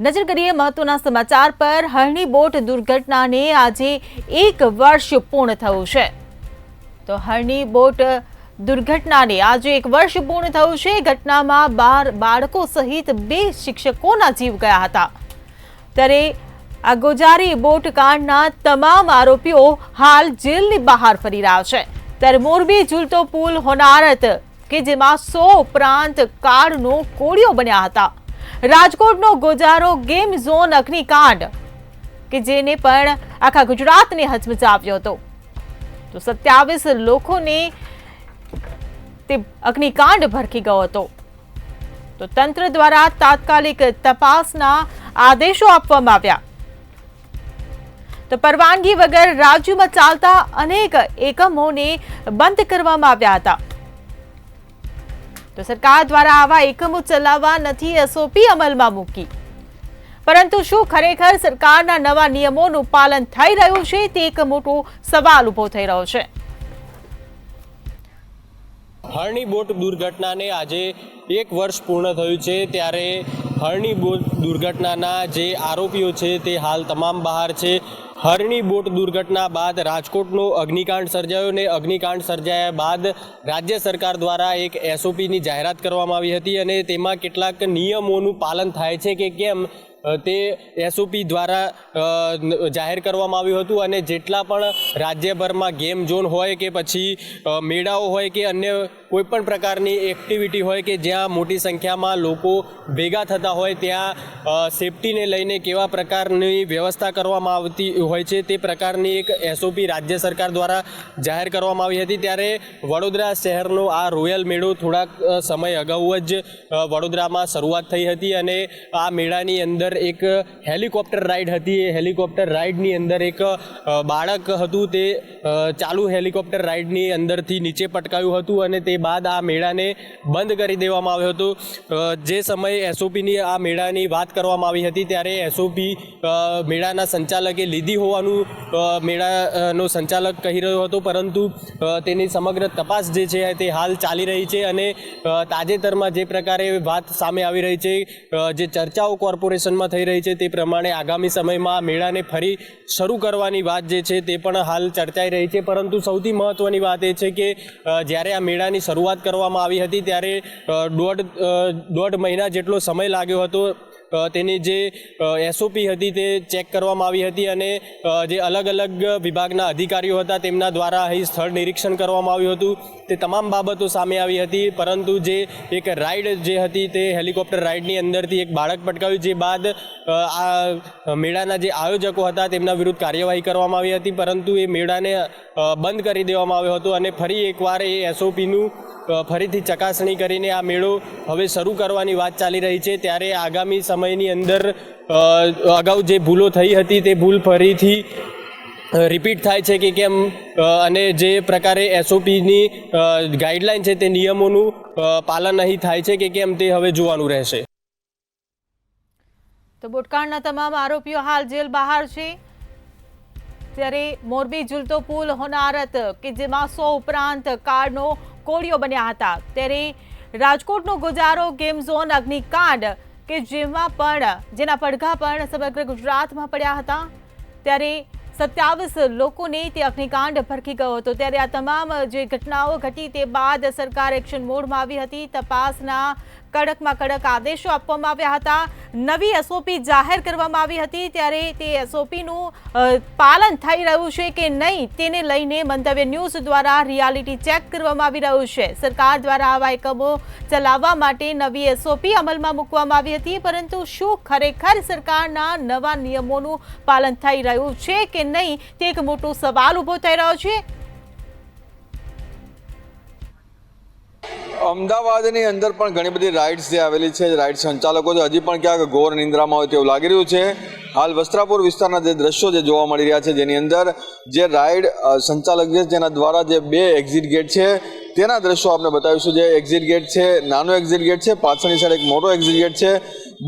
નજર કરીએ મહત્વના સમાચાર પર। હરણી બોટ દુર્ઘટનાને આજે 1 વર્ષ પૂર્ણ થયું છે। તો હરણી બોટ દુર્ઘટનાને આજે 1 વર્ષ પૂર્ણ થયું છે। ઘટનામાં 12 બાળકો સહિત 2 શિક્ષકોના જીવ ગયા હતા। ત્યારે આ ગોજારી બોટ કાંડના તમામ આરોપીઓ હાલ જેલની બહાર ફરી રહ્યા છે। ત્યારે મોરબી ઝૂલતો પુલ હોનારત કે જેમાં 100 ઉપરાંત કારનો કોળીઓ બન્યા હતા। રાજકોટનો ગોજારો ગેમ ઝોન અગ્નિકાંડ કે જેને પણ આખા ગુજરાતને હચમચાવ્યો હતો। તો 27 લોકોને તે અગ્નિકાંડ ભડકી ગયો હતો। તો તંત્ર દ્વારા તાત્કાલિક તપાસના આદેશો આપવામાં આવ્યા। તો પરવાનગી વગર રાજ્યમાં ચાલતા અનેક એકમોને બંધ કરવામાં આવ્યા હતા। તો સરકાર દ્વારા આવા એકમો ચલાવવા નથી એસઓપી અમલમાં મૂકી, પરંતુ શું ખરેખર સરકારના નવા નિયમોનું પાલન થઈ રહ્યું છે તે એક મોટો સવાલ ઉભો થઈ રહ્યો છે। હરણી બોટ દુર્ઘટનાને આજે 1 વર્ષ પૂર્ણ થયું છે। ત્યારે હરણી બોટ દુર્ઘટનાના જે આરોપીઓ છે તે હાલ તમામ બહાર છે। હરણી બોટ દુર્ઘટના બાદ રાજકોટનો અગ્નિકાંડ સર્જાયો ને અગ્નિકાંડ સર્જાયા બાદ રાજ્ય સરકાર દ્વારા એક એસઓપીની જાહેરાત કરવામાં આવી હતી અને તેમાં કેટલાક નિયમોનું પાલન થાય છે કે કેમ તે એસઓપી દ્વારા જાહેર કરવામાં આવ્યું હતું। અને જેટલા પણ રાજ્યભરમાં ગેમ ઝોન હોય કે પછી મેળાઓ હોય કે અન્ય કોઈપણ પ્રકારની એક્ટિવિટી હોય કે જ્યાં મોટી સંખ્યામાં લોકો ભેગા થતા હોય ત્યાં સેફટીને લઈને કેવા પ્રકારની વ્યવસ્થા કરવામાં આવતી હોય છે તે પ્રકારની એક એસઓપી રાજ્ય સરકાર દ્વારા જાહેર કરવામાં આવી હતી। ત્યારે વડોદરા શહેરનો આ રોયલ મેળો થોડાક સમય અગાઉ જ વડોદરામાં શરૂઆત થઈ હતી અને આ મેળાની અંદર એક હેલિકોપ્ટર રાઇડ હતી। એ હેલિકોપ્ટર રાઇડની અંદર એક બાળક હતું તે ચાલુ હેલિકોપ્ટર રાઇડની અંદરથી નીચે પટકાયું હતું અને તે બાદ આ મેળાને બંધ કરી દેવામાં આવ્યો હતો। જે સમયે એસઓપીની આ મેળાની વાત કરવામાં આવી હતી ત્યારે એસઓપી મેળાના સંચાલકે લીધી હોવાનું મેળાનો સંચાલક કહી રહ્યો હતો, પરંતુ તેની સમગ્ર તપાસ જે છે તે હાલ ચાલી રહી છે। અને તાજેતરમાં જે પ્રકારે વાત સામે આવી રહી છે, જે ચર્ચાઓ કોર્પોરેશનમાં થઈ રહી છે તે પ્રમાણે આગામી સમયમાં મેળાને ફરી શરૂ કરવાની વાત જે છે તે પણ હાલ ચર્ચાઈ રહી છે। પરંતુ સૌથી મહત્વની વાત એ છે કે જ્યારે આ મેળાની શરૂઆત કરવામાં આવી હતી ત્યારે દોઢ મહિના જેટલો સમય લાગ્યો હતો તેની જે એસઓપી હતી તે ચેક કરવામાં આવી હતી અને જે અલગ અલગ વિભાગના અધિકારીઓ હતા તેમના દ્વારા અહીં સ્થળ નિરીક્ષણ કરવામાં આવ્યું હતું। તે તમામ બાબતો સામે આવી હતી, પરંતુ જે એક રાઇડ જે હતી તે હેલિકોપ્ટર રાઇડની અંદરથી એક બાળક પટકાવ્યું, જે બાદ આ મેળાના જે આયોજકો હતા તેમના વિરુદ્ધ કાર્યવાહી કરવામાં આવી હતી, પરંતુ એ મેળાને બંધ કરી દેવામાં આવ્યો હતો અને ફરી એકવાર એ એસઓપીનું ફરીથી ચકાસણી કરીને આ મેળો હવે શરૂ કરવાની વાત ચાલી રહી છે। ત્યારે આગામી સમયની અંદર અગાઉ જે ભૂલો થઈ હતી તે ભૂલ ફરીથી રિપીટ થાય છે કે કેમ અને જે પ્રકારે એસઓપીની ગાઈડલાઈન છે તે નિયમોનું પાલન અહીં થાય છે કે કેમ તે હવે જોવાનું રહેશે। તો બોટકાંડના તમામ આરોપીઓ હાલ જેલ બહાર છે। ત્યારે મોરબી ઝૂલતો પુલ હોનારત કે જેમાં 100 ઉપરાંત કારનો કોળીઓ બન્યા હતા। ત્યારે રાજકોટનો ગોજારો ગેમ ઝોન અગ્નિકાંડ કે જેમાં પણ જેના પડઘા પણ સમગ્ર ગુજરાતમાં પડ્યા હતા। ત્યારે 27 લોકોને તે અગ્નિકાંડ ભડકી ગયો હતો। ત્યારે આ તમામ જે ઘટનાઓ ઘટી તે બાદ સરકાર એક્શન મોડમાં આવી હતી। તપાસના કડકમાં કડક આદેશો આપવામાં આવ્યા હતા। નવી એસઓપી જાહેર કરવામાં આવી હતી। ત્યારે તે એસઓપીનું પાલન થઈ રહ્યું છે કે નહીં તેને લઈને મંતવ્ય ન્યૂઝ દ્વારા રિયાલિટી ચેક કરવામાં આવી રહ્યું છે। સરકાર દ્વારા આવા એકમો ચલાવવા માટે નવી એસઓપી અમલમાં મૂકવામાં આવી હતી, પરંતુ શું ખરેખર સરકારના નવા નિયમોનું પાલન થઈ રહ્યું છે કે નહીં તે એક મોટો સવાલ ઉભો થઈ રહ્યો છે। અમદાવાદની અંદર પણ ઘણી બધી રાઇડ્સ જે આવેલી છે, રાઇડ સંચાલકો છે હજી પણ ક્યાંક ઘોર નિંદ્રામાં હોય તેવું લાગી રહ્યું છે। હાલ વસ્ત્રાપુર વિસ્તારના જે દ્રશ્યો જે જોવા મળી રહ્યા છે, જેની અંદર જે રાઇડ સંચાલક છે જેના દ્વારા જે 2 એક્ઝિટ ગેટ છે તેના દ્રશ્યો આપણે બતાવીશું। જે એક્ઝિટ ગેટ છે નાનો એક્ઝિટ ગેટ છે, પાછળની સાઈડ એક મોટો એક્ઝિટ ગેટ છે।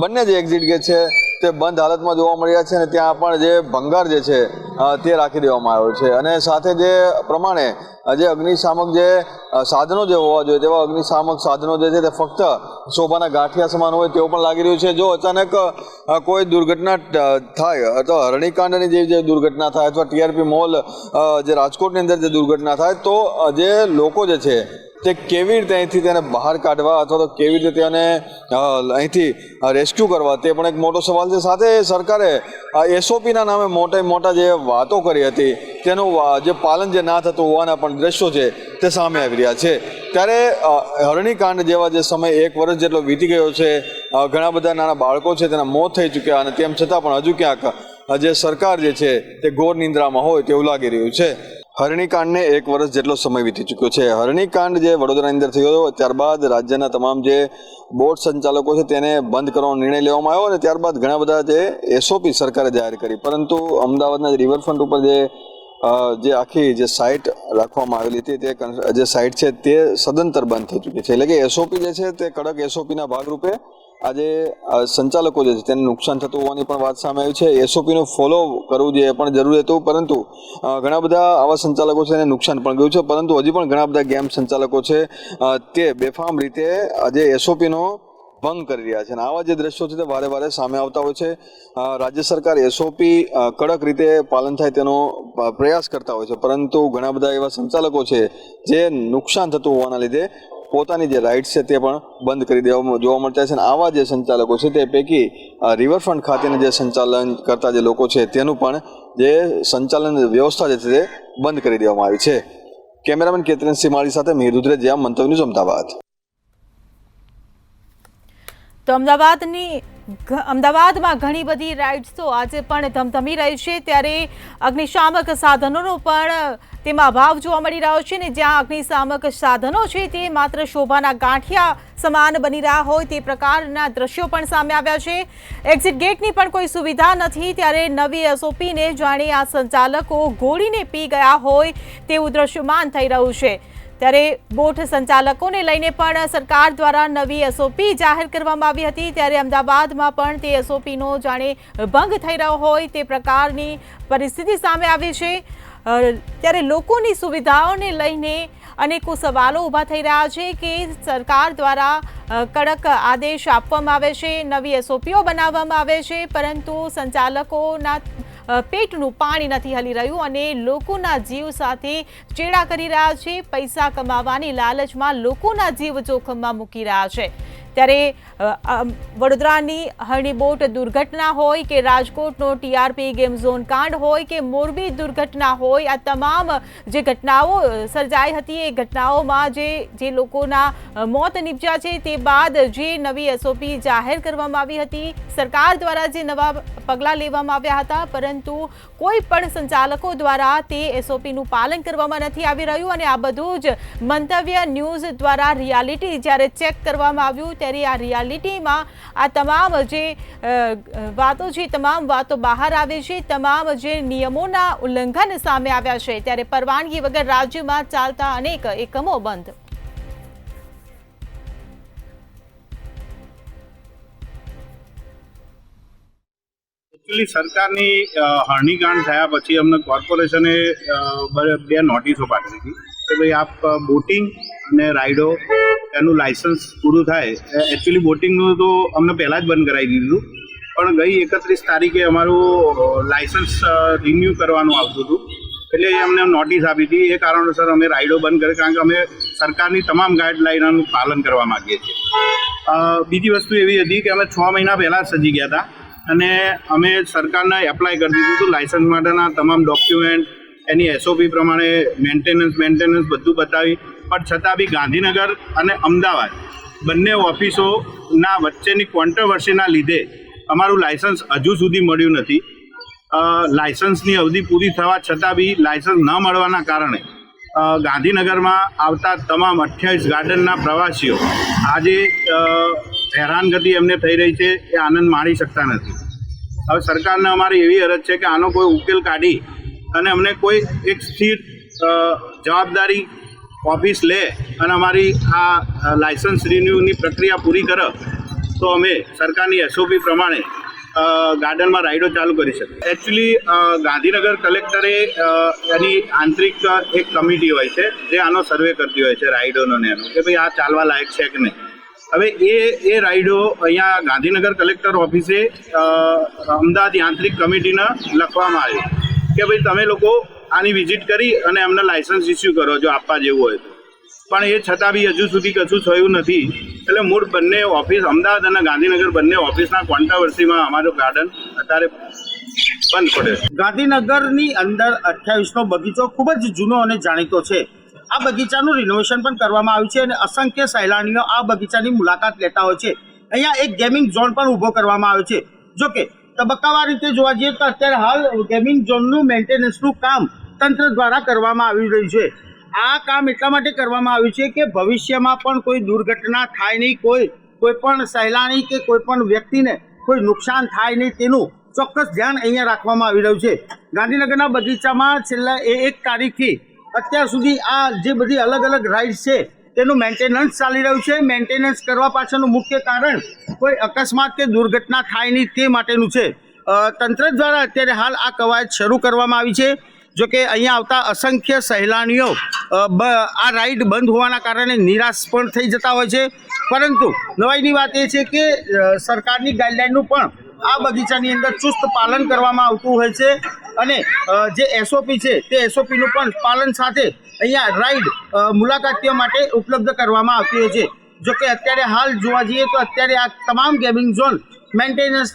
બંને જે એક્ઝિટ ગેટ છે તે બંધ હાલતમાં જોવા મળી રહ્યા છે અને ત્યાં પણ જે ભંગાર જે છે તે રાખી દેવામાં આવ્યો છે અને સાથે જે પ્રમાણે જે અગ્નિશામક જે સાધનો જે હોવા જોઈએ તેવા અગ્નિશામક સાધનો જે છે તે ફક્ત શોભાના ગાંઠિયા સમાન હોય તેવું પણ લાગી રહ્યું છે. જો અચાનક કોઈ દુર્ઘટના થાય અથવા હરણીકાંડની જે દુર્ઘટના થાય અથવા ટીઆરપી મોલ જે રાજકોટની અંદર જે દુર્ઘટના થાય તો જે લોકો જે છે તે કેવી રીતે અહીંથી તેને બહાર કાઢવા અથવા તો કેવી રીતે તેને અહીંથી રેસ્ક્યુ કરવા તે પણ એક મોટો સવાલ છે. સાથે સરકારે એસઓપીના નામે મોટા જે વાતો કરી હતી તેનું જે પાલન જે ના થતું હોવાના પણ દ્રશ્યો છે તે સામે આવી રહ્યા છે. ત્યારે હરણીકાંડ જેવા જે સમય 1 વર્ષ જેટલો વીતી ગયો છે, ઘણા બધા નાના બાળકો છે તેના મોત થઈ ચૂક્યા અને તેમ છતાં પણ હજુ ક્યાંક જે સરકાર જે છે તે ઘોર નિંદ્રામાં હોય તેવું લાગી રહ્યું છે. હરણીકાંડને 1 વર્ષ જેટલો સમય વીતી ચૂક્યો છે. હરણીકાંડ જે વડોદરાની અંદર થયો ત્યારબાદ રાજ્યના તમામ જે બોટ સંચાલકો છે તેને બંધ કરવાનો નિર્ણય લેવામાં આવ્યો અને ત્યારબાદ ઘણા બધા જે એસઓપી સરકારે જાહેર કરી, પરંતુ અમદાવાદના રિવરફ્રન્ટ ઉપર જે આખી જે સાઇટ રાખવામાં આવેલી હતી તે જે સાઇટ છે તે સદંતર બંધ થઈ ચૂકી છે. એટલે કે એસઓપી જે છે તે કડક એસઓપીના ભાગરૂપે આજે સંચાલકો જે છે તેને નુકસાન થતું હોવાની પણ વાત સામે આવી છે. એસઓપીનું ફોલો કરવું જોઈએ પણ જરૂરી હતું, પરંતુ ઘણા બધા આવા સંચાલકો છે એને નુકસાન પણ ગયું છે. પરંતુ હજી પણ ઘણા બધા ગેમ સંચાલકો છે તે બેફામ રીતે આજે એસઓપીનો ભંગ કરી રહ્યા છે અને આવા જે દ્રશ્યો છે તે વારે વારે સામે આવતા હોય છે. રાજ્ય સરકાર એસઓપી કડક રીતે પાલન થાય તેનો પ્રયાસ કરતા હોય છે, પરંતુ ઘણા બધા એવા સંચાલકો છે જે નુકસાન થતું હોવાના લીધે પોતાની જે રાઇડ્સ છે તે પણ બંધ કરી દેવામાં જોવા મળતા છે અને આવા જે સંચાલકો છે તે પૈકી રિવરફ્રન્ટ ખાતેના જે સંચાલન કરતા જે લોકો છે તેનું પણ જે સંચાલન વ્યવસ્થા જે છે તે બંધ કરી દેવામાં આવી છે. કેમેરામેન કેતનસિંહ માળી સાથે મિહિર દુધરેજિયા, મંતવ્ય ન્યૂઝ, અમદાવાદ. તો અમદાવાદમાં ઘણી બધી રાઇડ્સ તો આજે પણ ધમધમી રહી છે, ત્યારે અગ્નિશામક સાધનોનો પણ તેમાં અભાવ જોવા મળી રહ્યો છે ને જ્યાં અગ્નિશામક સાધનો છે તે માત્ર શોભાના ગાંઠિયા સમાન બની રહ્યા હોય તે પ્રકારના દ્રશ્યો પણ સામે આવ્યા છે. એક્ઝિટ ગેટની પણ કોઈ સુવિધા નથી, ત્યારે નવી એસઓપીને જાણે આ સંચાલકો ગોળીને પી ગયા હોય તેવું દ્રશ્યમાન થઈ રહ્યું છે. ત્યારે બોટ સંચાલકોને લઈને પણ સરકાર દ્વારા નવી એસઓપી જાહેર કરવામાં આવી હતી, ત્યારે અમદાવાદમાં પણ તે એસઓપીનો જાણે ભંગ થઈ રહ્યો હોય તે પ્રકારની પરિસ્થિતિ સામે આવી છે. ત્યારે લોકોની સુવિધાઓને લઈને અનેકો સવાલો ઊભા થઈ રહ્યા છે કે સરકાર દ્વારા કડક આદેશ આપવામાં આવે છે, નવી એસઓપીઓ બનાવવામાં આવે છે, પરંતુ સંચાલકોના પેટનું પાણી નથી હલી રહ્યું અને લોકોના જીવ સાથે ચેડા કરી રહ્યા છે. પૈસા કમાવાની લાલચમાં લોકોના જીવ જોખમમાં મૂકી રહ્યા છે. ત્યારે વડોદરાની હરણી બોટ દુર્ઘટના હોય કે રાજકોટનો ટીઆરપી ગેમ ઝોન કાંડ હોય કે મોરબી દુર્ઘટના હોય, આ તમામ જે ઘટનાઓ સર્જાઈ હતી એ ઘટનાઓમાં જે લોકોના મોત નીપજ્યા છે તે બાદ જે નવી એસઓપી જાહેર કરવામાં આવી હતી, સરકાર દ્વારા જે નવા પગલાં લેવામાં આવ્યા હતા, પરંતુ કોઈ પણ સંચાલકો દ્વારા તે એસઓપીનું પાલન કરવામાં નથી આવી રહ્યું અને આ બધું જ મંતવ્ય ન્યૂઝ દ્વારા રિયાલિટી જ્યારે ચેક કરવામાં આવ્યું ત્યારે આ રિયાલિટીમાં આ તમામ જે વાતો છે તમામ વાતો બહાર આવે છે, તમામ જે નિયમોના ઉલ્લંઘન સામે આવ્યા છે. ત્યારે પરવાનગી વગર રાજ્યમાં ચાલતા અનેક એકમો બંધ. એકચ્યુઅલી સરકારની હરણીકાંડ થયા પછી અમને કોર્પોરેશને 2 નોટિસો પાઠવી હતી કે ભાઈ આપ બોટિંગ અને રાઇડો એનું લાઇસન્સ પૂરું થાય. એકચ્યુઅલી બોટિંગનું તો અમને પહેલાં જ બંધ કરાવી દીધું, પણ ગઈ 31 તારીખે અમારું લાઇસન્સ રિન્યૂ કરવાનું આવતું હતું એટલે અમને નોટિસ આપી હતી. એ કારણોસર અમે રાઇડો બંધ કરી, કારણ કે અમે સરકારની તમામ ગાઈડલાઇનોનું પાલન કરવા માગીએ છીએ. બીજી વસ્તુ એવી હતી કે અમે 6 મહિના પહેલાં સજી ગયા હતા અને અમે સરકારને એપ્લાય કરી દીધું હતું લાઇસન્સ માટેના તમામ ડોક્યુમેન્ટ, એની એસઓપી પ્રમાણે મેન્ટેનન્સ બધું બતાવી, પણ છતાં બી ગાંધીનગર અને અમદાવાદ બંને ઓફિસોના વચ્ચેની કોન્ટ્રોવર્સીના લીધે અમારું લાઇસન્સ હજુ સુધી મળ્યું નથી. લાઇસન્સની અવધિ પૂરી થવા છતાં બી લાઇસન્સ ન મળવાના કારણે ગાંધીનગરમાં આવતા તમામ 28 ગાર્ડનના પ્રવાસીઓ આજે હેરાનગતિ એમને થઈ રહી છે, એ આનંદ માણી શકતા નથી. હવે સરકારને અમારી એવી અરજ છે કે આનો કોઈ ઉકેલ કાઢી અને અમને કોઈ એક સ્થિર જવાબદારી ઓફિસ લે અને અમારી આ લાઇસન્સ રિન્યૂની પ્રક્રિયા પૂરી કરે તો અમે સરકારની એસઓપી પ્રમાણે ગાર્ડનમાં રાઈડો ચાલુ કરી શકે. એકચ્યુઅલી ગાંધીનગર કલેક્ટરે એની આંતરિક એક કમિટી હોય છે જે આનો સર્વે કરતી હોય છે રાઈડોનો ને એનો, કે ભાઈ આ ચાલવા લાયક છે કે નહીં. હવે એ રાઈડો અહીંયા ગાંધીનગર કલેક્ટર ઓફિસે અમદાવાદ આંતરિક કમિટીને લખવામાં આવ્યું કે ભાઈ તમે લોકો આની વિઝિટ કરી અને એમને લાયસન્સ ઇસ્યુ કરો જો આપવા જેવું હોય તો. પણ એ છતાં બી હજુ સુધી કશું થયું નથી. એટલે મૂળ બંને ઓફિસ અમદાવાદ અને ગાંધીનગર બંને ઓફિસના કોન્ટ્રાવર્સીમાં અમારો ગાર્ડન અત્યારે બંધ પડ્યો છે. ગાંધીનગરની અંદર 28નો બગીચો ખૂબ જ જૂનો અને જાણીતો છે. આ બગીચાનું રિનોવેશન પણ કરવામાં આવ્યું છે અને અસંખ્ય સહેલાણીઓ આ બગીચાની મુલાકાત લેતા હોય છે. અહીંયા એક ગેમિંગ ઝોન પણ ઊભો કરવામાં આવ્યો છે. જોકે તબક્કાવાર રીતે જોવા જઈએ તો અત્યારે હાલ ગેમિંગ ઝોનનું મેન્ટેનન્સનું કામ તંત્ર દ્વારા કરવામાં આવી રહ્યું છે. આ કામ એટલા માટે કરવામાં આવ્યું છે કે ભવિષ્યમાં પણ કોઈ દુર્ઘટના થાય નહીં, કોઈ પણ સહેલાણી કે કોઈ પણ વ્યક્તિને કોઈ નુકસાન થાય નહીં તેનું ચોક્કસ ધ્યાન અહીંયા રાખવામાં આવી રહ્યું છે. ગાંધીનગરના બગીચામાં છેલ્લા 1 તારીખથી અત્યાર સુધી આ જે બધી અલગ અલગ રાઇડ્સ છે તેનું મેન્ટેનન્સ ચાલી રહ્યું છે. મેન્ટેનન્સ કરવા પાછળનું મુખ્ય કારણ કોઈ અકસ્માત કે દુર્ઘટના થાય નહીં તે માટેનું છે. તંત્ર દ્વારા અત્યારે હાલ આ કવાયત શરૂ કરવામાં આવી છે. જોકે અહીંયા આવતા અસંખ્ય સહેલાણીઓ આ રાઈડ બંધ હોવાના કારણે નિરાશ પણ થઈ જતા હોય છે. પરંતુ નવાઈની વાત એ છે કે સરકારની ગાઈડલાઈનનું પણ આ બગીચાની અંદર ચુસ્ત પાલન કરવામાં આવતું હોય છે અને જે એસઓપી છે તે એસઓપીનું પણ પાલન સાથે અહીંયા રાઈડ મુલાકાતીઓ માટે ઉપલબ્ધ કરવામાં આવતી હોય છે. જોકે અત્યારે હાલ જોવા જઈએ તો અત્યારે આ તમામ ગેમિંગ ઝોન મેન્ટેનન્સ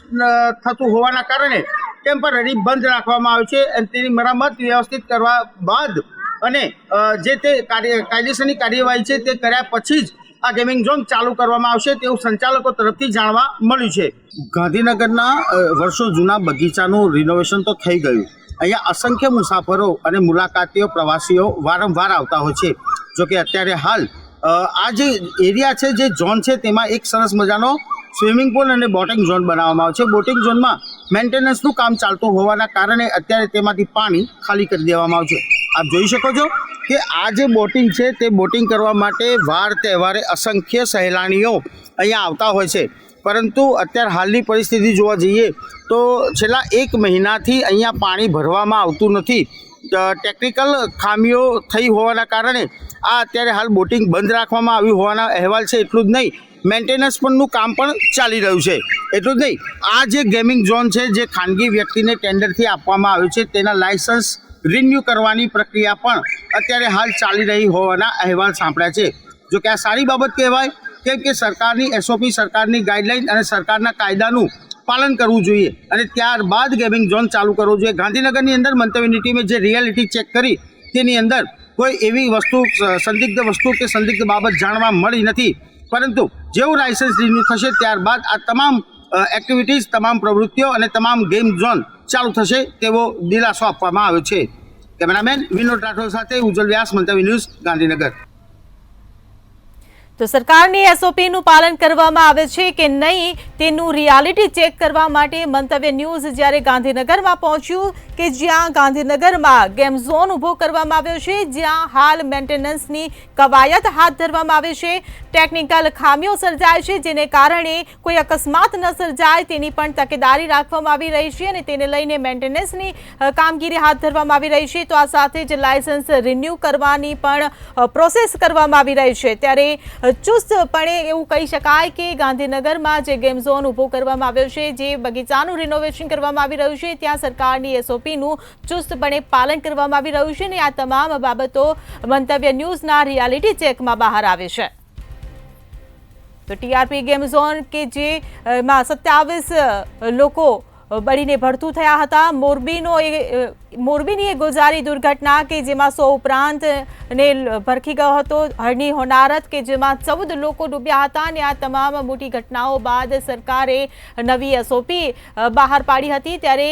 થતું હોવાના કારણે ટેમ્પરરી બંધ રાખવામાં આવે છે અને તેની મરામત વ્યવસ્થિત કરવા બાદ અને જે તે કાયદેસરની કાર્યવાહી છે તે કર્યા પછી જ આ ગેમિંગ ઝોન ચાલુ કરવામાં આવશે તેવું સંચાલકો તરફથી જાણવા મળ્યું છે. ગાંધીનગરના વર્ષો જૂના બગીચાનું રિનોવેશન તો થઈ ગયું. અહીંયા અસંખ્ય મુસાફરો અને મુલાકાતીઓ પ્રવાસીઓ વારંવાર આવતા હોય છે. જોકે અત્યારે હાલ આ જે એરિયા છે, જે ઝોન છે, તેમાં એક સરસ મજાનો સ્વિમિંગ પુલ અને બોટિંગ ઝોન બનાવવામાં આવે છે. બોટિંગ ઝોનમાં મેન્ટેનન્સનું કામ ચાલતું હોવાના કારણે અત્યારે તેમાંથી પાણી ખાલી કરી દેવામાં આવે છે. આપ જોઈ શકો છો કે આ જે બોટિંગ છે તે બોટિંગ કરવા માટે વાર તહેવારે અસંખ્ય સહેલાણીઓ અહીંયા આવતા હોય છે. પરંતુ અત્યારે હાલની પરિસ્થિતિ જોવા જઈએ તો છેલ્લા 1 મહિનાથી અહીંયા પાણી ભરવામાં આવતું નથી. ટેકનિકલ ખામીઓ થઈ હોવાના કારણે આ અત્યારે હાલ બોટિંગ બંધ રાખવામાં આવ્યું હોવાના અહેવાલ છે. એટલું જ નહીં, મેન્ટેનન્સ પણનું કામ પણ ચાલી રહ્યું છે. એટલું જ નહીં, આ જે ગેમિંગ ઝોન છે જે ખાનગી વ્યક્તિને ટેન્ડરથી આપવામાં આવ્યું છે તેના લાયસન્સ રિન્યૂ કરવાની પ્રક્રિયા પણ અત્યારે હાલ ચાલી રહી હોવાના અહેવાલ સાંભળ્યા છે. જો કે આ સારી બાબત કહેવાય, કેમ કે સરકારની એસઓપી, સરકારની ગાઈડલાઈન અને સરકારના કાયદાનું પાલન કરવું જોઈએ અને ત્યારબાદ ગેમિંગ ઝોન ચાલુ કરવો જોઈએ. ગાંધીનગરની અંદર મંતવ્યની ટીમે જે રિયાલિટી ચેક કરી તેની અંદર કોઈ એવી વસ્તુ, સંદિગ્ધ વસ્તુ કે સંદિગ્ધ બાબત જાણવા મળી નથી. પરંતુ જેવું લાયસન્સ રિન્યૂ થશે ત્યારબાદ આ તમામ એક્ટિવિટીઝ, તમામ પ્રવૃત્તિઓ અને તમામ ગેમ ઝોન ચાલુ થશે તેવો દિલાસો આપવામાં આવ્યો છે. કેમેરામેન વિનોદ રાઠોડ સાથે ઉજ્જવલ વ્યાસ, મંતવ્ય ન્યૂઝ, ગાંધીનગર. તો સરકારની એસઓપીનું પાલન કરવામાં આવે છે કે નહીં તેનું રિયાલિટી ચેક કરવા માટે મંતવ્ય ન્યૂઝ જ્યારે ગાંધીનગરમાં પહોંચ્યું કે જ્યાં ગાંધીનગરમાં ગેમ ઝોન ઊભો કરવામાં આવ્યો છે, જ્યાં હાલ મેન્ટેનન્સની કવાયત હાથ ધરવામાં આવે છે. ટેકનિકલ ખામીઓ સર્જાય છે જેને કારણે કોઈ અકસ્માત ન સર્જાય તેની પણ તકેદારી રાખવામાં આવી રહી છે અને તેને લઈને મેન્ટેનન્સની કામગીરી હાથ ધરવામાં આવી રહી છે. તો આ સાથે જ લાયસન્સ રિન્યૂ કરવાની પણ પ્રોસેસ કરવામાં આવી રહી છે. ત્યારે ચુસ્તપણે એવું કહી શકાય કે ગાંધીનગરમાં જે ગેમ ઝોન ઊભો કરવામાં આવ્યો છે, જે બગીચાનું રિનોવેશન કરવામાં આવી રહ્યું છે, ત્યાં સરકારની એસઓપીનું ચુસ્તપણે પાલન કરવામાં આવી રહ્યું છે અને આ તમામ બાબતો મંતવ્ય ન્યૂઝના રિયાલિટી ચેકમાં બહાર આવે છે. તો ટીઆરપી ગેમ ઝોન કે જેમાં 27 લોકો બળીને ભડતું થયા હતા. મોરબીની એક ગોઝારી દુર્ઘટના કે જેમાં 100 ઉપરાંત ને ભરખી ગયો હતો. હળની હોનારત કે જેમાં 14 લોકો ડૂબ્યા હતા અને આ તમામ મોટી ઘટનાઓ બાદ સરકારે નવી એસઓપી બહાર પાડી હતી. ત્યારે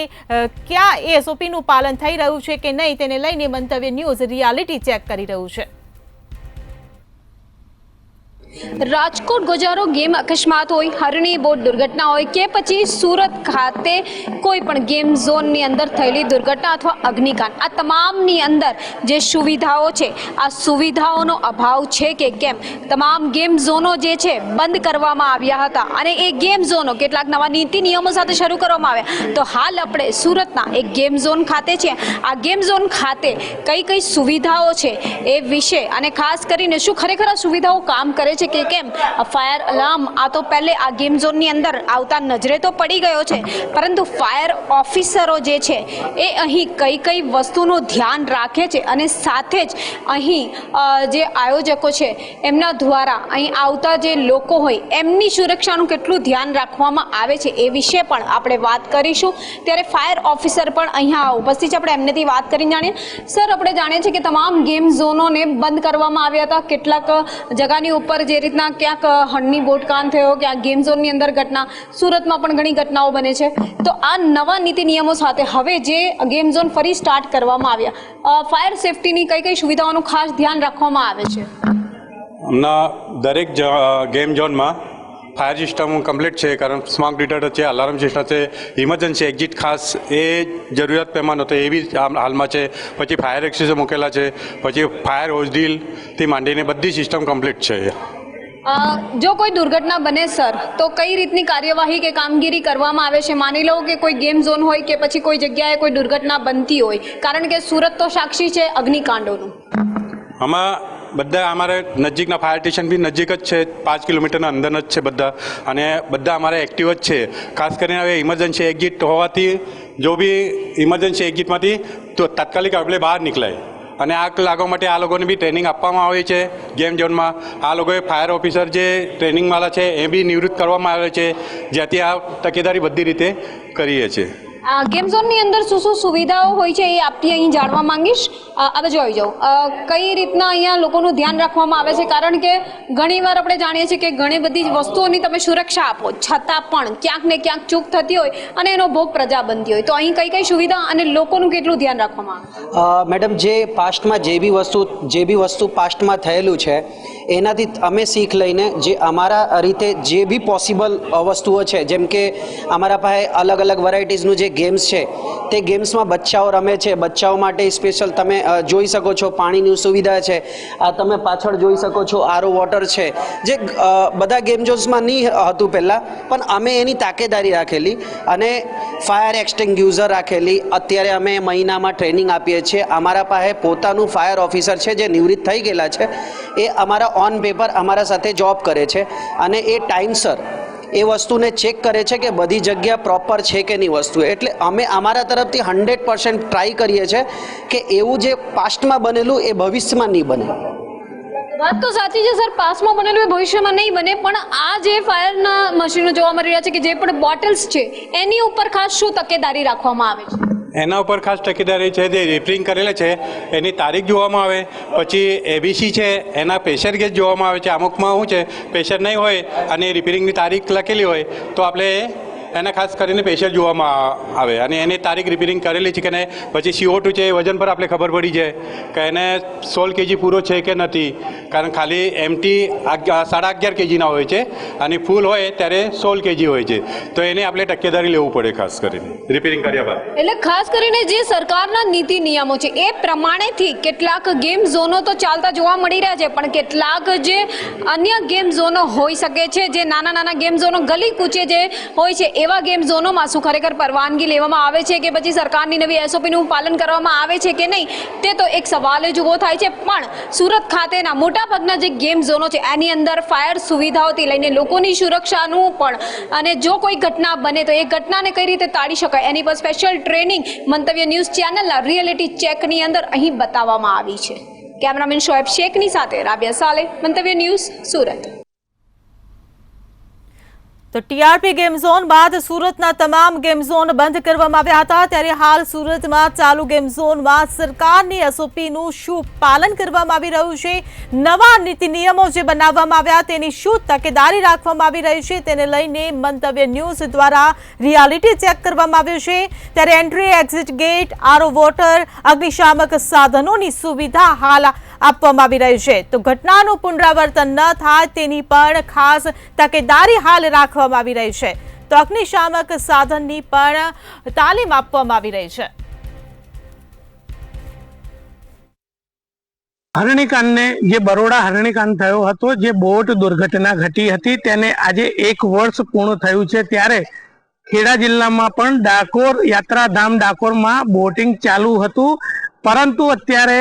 ક્યાં એ એસઓપીનું પાલન થઈ રહ્યું છે કે નહીં તેને લઈને મંતવ્ય ન્યૂઝ રિયાલિટી ચેક કરી રહ્યું છે. રાજકોટ ગોજારો ગેમ અકસ્માત હોય, હરણી બોટ દુર્ઘટના હોય કે પછી સુરત ખાતે કોઈ પણ ગેમ ઝોનની અંદર થયેલી દુર્ઘટના અથવા અગ્નિકાંડ, આ તમામની અંદર જે સુવિધાઓ છે આ સુવિધાઓનો અભાવ છે કે કેમ તમામ ગેમ ઝોનો જે છે બંધ કરવામાં આવ્યા હતા અને એ ગેમ ઝોનો કેટલાક નવા નીતિ નિયમો સાથે શરૂ કરવામાં આવ્યા. તો હાલ આપણે સુરતના એક ગેમ ઝોન ખાતે છે. આ ગેમ ઝોન ખાતે કઈ કઈ સુવિધાઓ છે એ વિશે અને ખાસ કરીને શું ખરેખર આ સુવિધાઓ કામ કરે છે કે કેમ, ફાયર અલાર્મ આ તો પહેલે આ ગેમ ઝોનની અંદર આવતા નજરે તો પડી ગયો છે, પરંતુ ફાયર ઓફિસરો જે છે એ અહીં કઈ કઈ વસ્તુનું ધ્યાન રાખે છે અને સાથે જ અહીં જે આયોજકો છે એમના દ્વારા અહીં આવતા જે લોકો હોય એમની સુરક્ષાનું કેટલું ધ્યાન રાખવામાં આવે છે એ વિશે પણ આપણે વાત કરીશું. ત્યારે ફાયર ઓફિસર પણ અહીંયા ઉપસ્થિત છે, આપણે એમનેથી વાત કરીને જાણીએ. સર, આપણે જાણીએ છીએ કે તમામ ગેમ ઝોનોને બંધ કરવામાં આવ્યા હતા. કેટલાક જગાની ઉપર જે રીતના ક્યાંક હણની બોટકાંડ થયો, ક્યાંક ગેમ ઝોનની અંદર ઘટના, સુરતમાં પણ ઘણી ઘટનાઓ બને છે. તો આ નવા નીતિ નિયમો સાથે હવે જે ગેમ ઝોન ફરી સ્ટાર્ટ કરવામાં આવ્યા, ફાયર સેફટીની કઈ કઈ સુવિધાઓનું ખાસ ધ્યાન રાખવામાં આવે છે? હમણાં દરેક ગેમ ઝોનમાં ફાયર સિસ્ટમ કમ્પ્લીટ છે, કારણ સ્મોક ડિટેક્ટર છે, અલાર્મ સિસ્ટમ છે, ઇમરજન્સી એક્ઝિટ ખાસ એ જરૂરિયાત પ્રમાણે હતો એ બી હાલમાં છે. પછી ફાયર એક્સિસો મૂકેલા છે, પછી ફાયર હોઝડીલથી માંડીને બધી સિસ્ટમ કમ્પ્લીટ છે. જો કોઈ દુર્ઘટના બને સર, તો કઈ રીતની કાર્યવાહી કે કામગીરી કરવામાં આવે છે? માની લો કે કોઈ ગેમ ઝોન હોય કે પછી કોઈ જગ્યાએ કોઈ દુર્ઘટના બનતી હોય, કારણ કે સુરત તો સાક્ષી છે અગ્નિકાંડોનું. આમાં બધા અમારે નજીકના ફાયર સ્ટેશન બી નજીક જ છે, 5 કિલોમીટરના અંદર જ છે બધા, અને બધા અમારે એક્ટિવ જ છે. ખાસ કરીને હવે ઇમરજન્સી એક્ઝિટ હોવાથી જો બી ઇમરજન્સી એક્ઝિટમાંથી તો તાત્કાલિક આપણે બહાર નીકળાય. અને આગ લાગવા માટે આ લોકોને બી ટ્રેનિંગ આપવામાં આવે છે ગેમ ઝોનમાં. આ લોકોએ ફાયર ઓફિસર જે ટ્રેનિંગવાળા છે એ બી નિવૃત્ત કરવામાં આવે છે, જેથી આ તકેદારી બધી રીતે કરીએ છીએ. ગેમ ઝોનની અંદર શું શું સુવિધાઓ હોય છે એ આપથી અહીં જાણવા માંગીશ. હવે જોઈ જાઓ કઈ રીતના અહીંયા લોકોનું ધ્યાન રાખવામાં આવે છે, કારણ કે ઘણીવાર આપણે જાણીએ છીએ કે ઘણી બધી વસ્તુઓની તમે સુરક્ષા આપો છતાં પણ ક્યાંક ને ક્યાંક ચૂક થતી હોય અને એનો ભોગ પ્રજા બનતી હોય, તો અહીં કઈ કઈ સુવિધા અને લોકોનું કેટલું ધ્યાન રાખવામાં આવે? મેડમ, જે પાસ્ટમાં જે બી વસ્તુ પાસ્ટમાં થયેલું છે એનાથી અમે શીખ લઈને જે અમારા રીતે જે બી પોસિબલ વસ્તુઓ છે, જેમ કે અમારા પાસે અલગ અલગ વેરાયટીઝનું જે ગેમ્સ છે તે ગેમ્સમાં બચ્ચાઓ રમે છે. બચ્ચાઓ માટે સ્પેશિયલ તમે જોઈ શકો છો પાણીની સુવિધા છે. આ તમે પાછળ જોઈ શકો છો આરો વોટર છે, જે બધા ગેમ ઝોન્સમાં નહીં હતું પહેલાં, પણ અમે એની તાકેદારી રાખેલી અને ફાયર એક્સટિંગ્યુઝર રાખેલી. અત્યારે અમે મહિનામાં ટ્રેનિંગ આપીએ છીએ. અમારા પાસે પોતાનું ફાયર ઓફિસર છે જે નિવૃત્ત થઈ ગયેલા છે, એ અમારા ઓન પેપર અમારા સાથે જોબ કરે છે અને એ ટાઈમસર એ વસ્તુને ચેક કરે છે કે બધી જગ્યા પ્રોપર છે કે નહીં વસ્તુ. એટલે અમે અમારા તરફથી 100% ટ્રાય કરીએ છીએ કે એવું જે પાસ્ટમાં બનેલું એ ભવિષ્યમાં નહીં બને. વાત તો સાચી છે સર, પાસમાં બનેલું એ ભવિષ્યમાં નહીં બને, પણ આ જે ફાયરના મશીનો જોવા મળી રહ્યા છે કે જે પણ બોટલ્સ છે એની ઉપર ખાસ શું તકેદારી રાખવામાં આવે છે? એના ઉપર ખાસ તકેદારી છે, જે રિપેરિંગ કરેલા છે એની તારીખ જોવામાં આવે. પછી એબીસી છે એના પ્રેશર ગેજ જોવામાં આવે છે. અમુકમાં શું છે પ્રેશર નહીં હોય અને રિપેરિંગની તારીખ લખેલી હોય તો આપણે એને ખાસ કરીને પ્રેશર જોવામાં આવે અને એની તારીખ રિપેરિંગ કરેલી છે કે નહીં. પછી CO2 છે એ વજન પર આપણે ખબર પડી જાય કે એને 16 kg પૂરો છે કે નથી, કારણ ખાલી એમટી 11.5 kgના હોય છે અને ફૂલ હોય ત્યારે 16 kg હોય છે. તો એને આપણે તકેદારી લેવું પડે ખાસ કરીને રિપેરિંગ કર્યા બાદ. એટલે ખાસ કરીને જે સરકારના નીતિ નિયમો છે એ પ્રમાણેથી કેટલાક ગેમ ઝોનો તો ચાલતા જોવા મળી રહ્યા છે, પણ કેટલાક જે અન્ય ગેમ ઝોનો હોઈ શકે છે, જે નાના નાના ગેમ ઝોનો ગલી કૂચે જે હોય છે, એવા ગેમ ઝોનોમાં શું ખરેખર પરવાનગી લેવામાં આવે છે કે પછી સરકારની નવી SOPનું પાલન કરવામાં આવે છે કે નહીં, તે તો એક સવાલ જ ઊભો થાય છે. પણ સુરત ખાતેના મોટાભાગના જે ગેમ ઝોનો છે એની અંદર ફાયર સુવિધાઓથી લઈને લોકોની સુરક્ષાનું પણ, અને જો કોઈ ઘટના બને તો એ ઘટનાને કઈ રીતે ટાળી શકાય એની પર સ્પેશિયલ ટ્રેનિંગ મંતવ્ય ન્યૂઝ ચેનલના રિયાલિટી ચેકની અંદર અહીં બતાવવામાં આવી છે. કેમેરામેન શોએબ શેખની સાથે રાબિયા સાલે, મંતવ્ય ન્યૂઝ, સુરત. તો ટીઆરપી ગેમ ઝોન બાદ સુરતના તમામ ગેમ ઝોન બંધ કરવામાં આવ્યા હતા. ત્યારે હાલ સુરતમાં ચાલુ ગેમ ઝોનમાં સરકારની SOPનું શું પાલન કરવામાં આવી રહ્યું છે, નવા નીતિ નિયમો જે બનાવવામાં આવ્યા તેની શું તકેદારી રાખવામાં આવી રહી છે, તેને લઈને મંતવ્ય ન્યૂઝ દ્વારા રિયાલિટી ચેક કરવામાં આવ્યું છે. ત્યારે એન્ટ્રી એક્ઝિટ ગેટ, આરો વોટર, અગ્નિશામક સાધનોની સુવિધા હાલ આપવામાં આવી રહી છે. તો ઘટનાનું પુનરાવર્તન ન થાય તેની પણ ખાસ તકેદારી હાલ રાખવામાં આવી રહી છે. તો અગ્નિશામક સાધનની પણ તાલીમ આપવામાં આવી રહી છે. હરણીકાંડને જે બરોડા હરણીકાંડ થયો હતો, જે બોટ દુર્ઘટના ઘટી હતી, તેને આજે 1 વર્ષ પૂર્ણ થયું છે. ત્યારે ખેડા જિલ્લામાં પણ ડાકોર યાત્રાધામ ડાકોરમાં બોટિંગ ચાલુ હતું, પરંતુ અત્યારે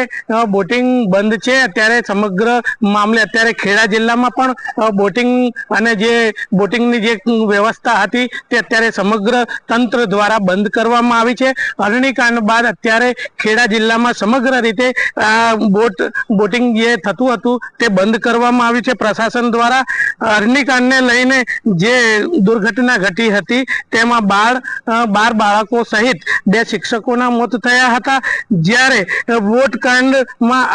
બોટિંગ બંધ છે. અત્યારે સમગ્ર મામલે અત્યારે ખેડા જિલ્લામાં પણ બોટિંગ અને જે બોટિંગની જે વ્યવસ્થા હતી તે અત્યારે સમગ્ર તંત્ર દ્વારા બંધ કરવામાં આવી છે. હરણીકાંડ બાદ અત્યારે ખેડા જિલ્લામાં સમગ્ર રીતે બોટિંગ જે થતું હતું તે બંધ કરવામાં આવ્યું છે પ્રશાસન દ્વારા. હરણીકાંડને લઈને જે દુર્ઘટના ઘટી હતી તેમાં 12 બાળકો સહિત 2 શિક્ષકોના મોત થયા હતા. જ્યારે બોટકાંડમાં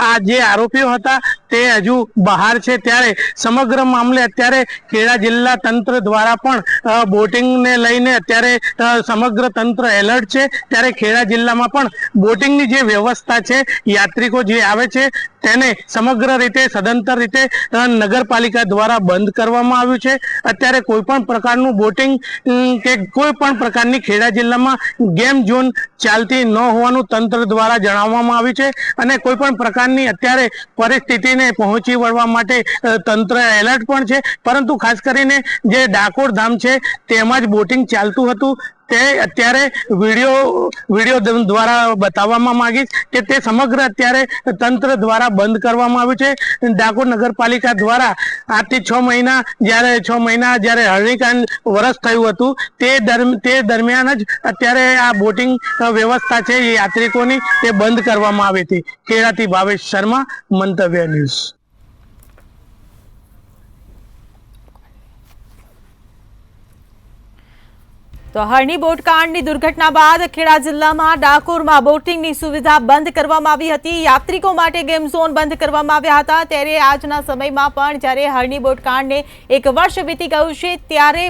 આ જે આરોપીઓ હતા તે હજુ બહાર છે. ત્યારે સમગ્ર મામલે અત્યારે ખેડા જિલ્લા તંત્ર દ્વારા પણ બોટિંગને લઈને અત્યારે સમગ્ર તંત્ર એલર્ટ છે. ત્યારે ખેડા જિલ્લામાં પણ બોટિંગની જે વ્યવસ્થા છે, યાત્રિકો જે આવે છે તેને સમગ્ર રીતે સદંતર રીતે નગરપાલિકા દ્વારા બંધ કરવામાં આવ્યું છે. અત્યારે કોઈ પણ પ્રકારનું બોટિંગ કે કોઈ પણ પ્રકારની ખેડા જિલ્લામાં ગેમ ઝોન ચાલતી ન હોવાનું તંત્ર દ્વારા જણાવવામાં આવ્યું છે. અને કોઈ પણ પ્રકારની અત્યારે પરિસ્થિતિને પહોંચી વળવા માટે તંત્ર એલર્ટ પણ છે. પરંતુ ખાસ કરીને જે ડાકોર ધામ છે તેમાં જ બોટિંગ ચાલતું હતું તે અત્યારે વિડીયો દ્વારા બતાવવામાં માંગીશ કે તે સમગ્ર અત્યારે તંત્ર દ્વારા બંધ કરવામાં આવ્યું છે. ડાકોર નગરપાલિકા દ્વારા 8 થી 6 મહિના જ્યારે હરણીકાંડ વર્ષ થયું હતું તે દરમિયાન જ અત્યારે આ બોટિંગ વ્યવસ્થા છે એ યાત્રિકોની તે બંધ કરવામાં આવી હતી. ખેડાથી ભાવેશ શર્મા, મંતવ્ય ન્યૂઝ. તો હરણી બોટકાંડની દુર્ઘટના બાદ ખેડા જિલ્લામાં ડાકોરમાં બોટિંગની સુવિધા બંધ કરવામાં આવી હતી. યાત્રિકો માટે ગેમ ઝોન બંધ કરવામાં આવ્યા હતા. ત્યારે આજના સમયમાં પણ જ્યારે હરણી બોટકાંડને 1 વર્ષ વીતી ગયું છે, ત્યારે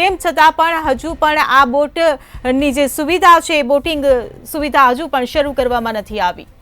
તેમ છતાં પણ હજુ પણ આ બોટની જે સુવિધા છે, બોટિંગ સુવિધા હજુ પણ શરૂ કરવામાં નથી આવી.